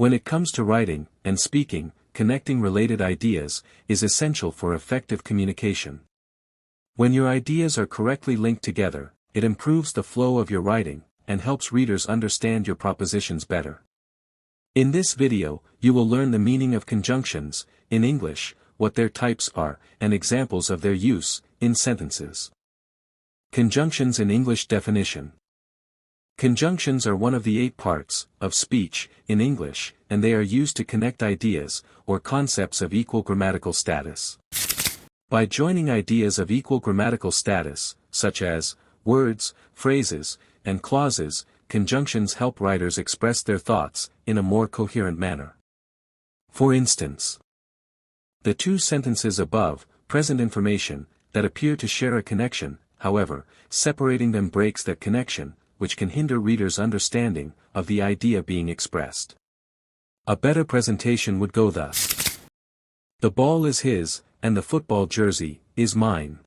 When it comes to writing and speaking, connecting related ideas is essential for effective communication. When your ideas are correctly linked together, it improves the flow of your writing and helps readers understand your propositions better. In this video, you will learn the meaning of conjunctions in English, what their types are, and examples of their use in sentences. Conjunctions in English definition. Conjunctions are one of the 8 parts of speech in English, and they are used to connect ideas or concepts of equal grammatical status. By joining ideas of equal grammatical status, such as words, phrases, and clauses, conjunctions help writers express their thoughts in a more coherent manner. For instance, the 2 sentences above present information that appear to share a connection, however, separating them breaks that connection, which can hinder readers' understanding of the idea being expressed. A better presentation would go thus. The ball is his, and the football jersey is mine.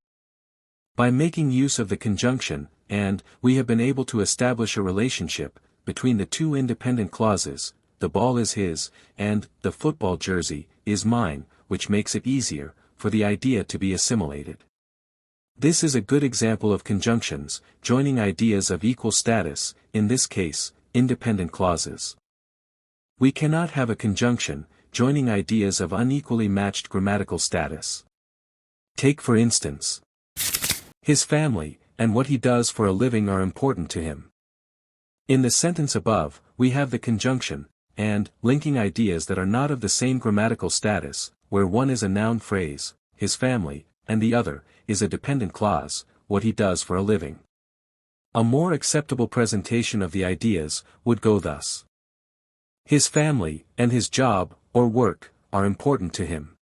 By making use of the conjunction, and, we have been able to establish a relationship between the 2 independent clauses, the ball is his, and, the football jersey is mine, which makes it easier for the idea to be assimilated. This is a good example of conjunctions, joining ideas of equal status, in this case, independent clauses. We cannot have a conjunction, joining ideas of unequally matched grammatical status. Take for instance, his family, and what he does for a living are important to him. In the sentence above, we have the conjunction, and, linking ideas that are not of the same grammatical status, where one is a noun phrase, his family, and the other is a dependent clause, what he does for a living. A more acceptable presentation of the ideas would go thus. His family, and his job, or work, are important to him.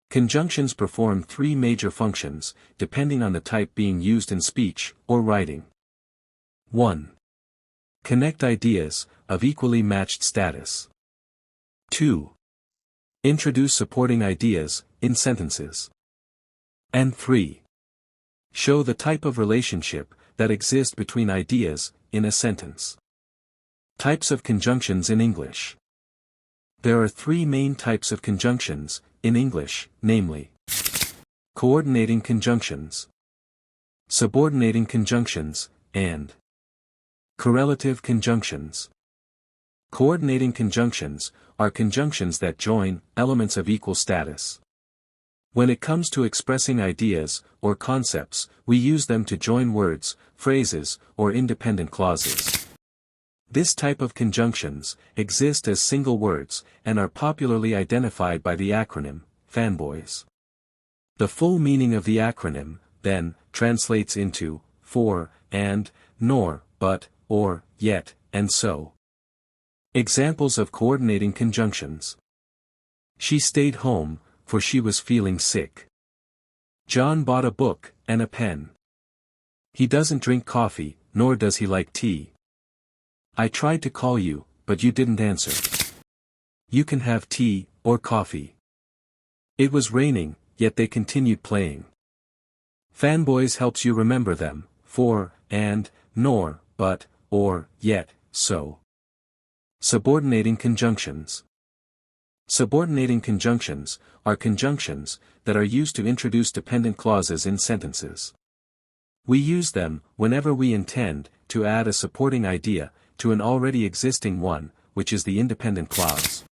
Conjunctions perform 3 major functions, depending on the type being used in speech or writing. 1. Connect ideas of equally matched status. 2. Introduce supporting ideas in sentences. And 3. Show the type of relationship that exists between ideas in a sentence. Types of conjunctions in English. There are 3 main types of conjunctions in English, namely, coordinating conjunctions, subordinating conjunctions, and correlative conjunctions. Coordinating conjunctions are conjunctions that join elements of equal status. When it comes to expressing ideas or concepts, we use them to join words, phrases, or independent clauses. This type of conjunctions exist as single words and are popularly identified by the acronym fanboys. The full meaning of the acronym, then, translates into for, and, nor, but, or, yet, and so. Examples of coordinating conjunctions. She stayed home, for she was feeling sick. John bought a book and a pen. He doesn't drink coffee, nor does he like tea. I tried to call you, but you didn't answer. You can have tea or coffee. It was raining, yet they continued playing. Fanboys helps you remember them, for, and, nor, but, or, yet, so. Subordinating conjunctions. Subordinating conjunctions are conjunctions that are used to introduce dependent clauses in sentences. We use them whenever we intend to add a supporting idea to an already existing one, which is the independent clause.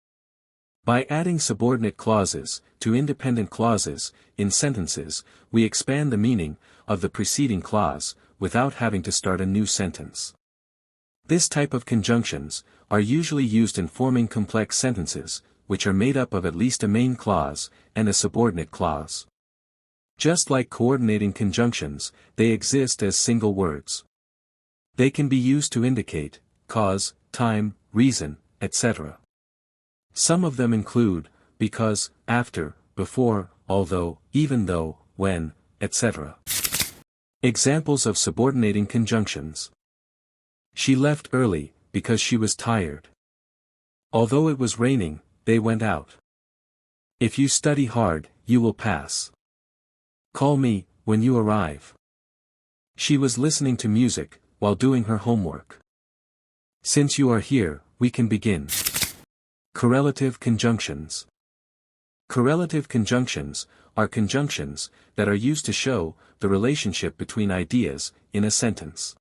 By adding subordinate clauses to independent clauses in sentences, we expand the meaning of the preceding clause without having to start a new sentence. This type of conjunctions are usually used in forming complex sentences, which are made up of at least a main clause and a subordinate clause. Just like coordinating conjunctions, they exist as single words. They can be used to indicate cause, time, reason, etc. Some of them include because, after, before, although, even though, when, etc. Examples of subordinating conjunctions. She left early because she was tired. Although it was raining, they went out. If you study hard, you will pass. Call me when you arrive. She was listening to music while doing her homework. Since you are here, we can begin. Correlative conjunctions. Correlative conjunctions are conjunctions that are used to show the relationship between ideas in a sentence.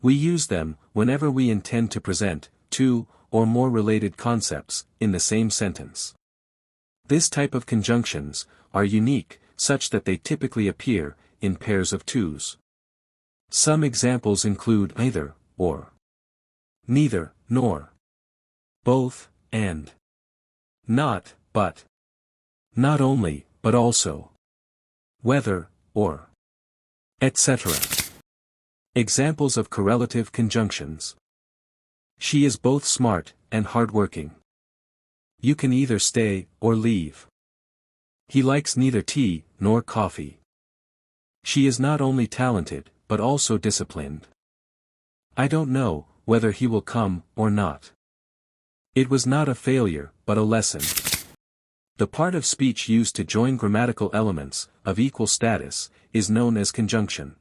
We use them whenever we intend to present two or more related concepts in the same sentence. This type of conjunctions are unique such that they typically appear in pairs of twos. Some examples include either, or, neither, nor, both, and, not, but, not only, but also, whether, or, etc. Examples of correlative conjunctions. She is both smart and hardworking. You can either stay or leave. He likes neither tea nor coffee. She is not only talented, but also disciplined. I don't know whether he will come or not. It was not a failure, but a lesson. The part of speech used to join grammatical elements of equal status is known as conjunction.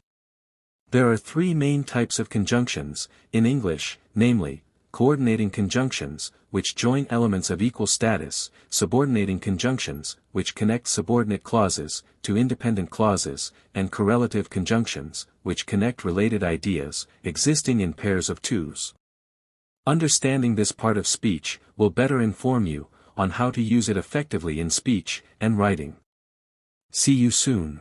There are three main types of conjunctions in English, namely, coordinating conjunctions, which join elements of equal status, subordinating conjunctions, which connect subordinate clauses to independent clauses, and correlative conjunctions, which connect related ideas existing in pairs of twos. Understanding this part of speech will better inform you on how to use it effectively in speech and writing. See you soon.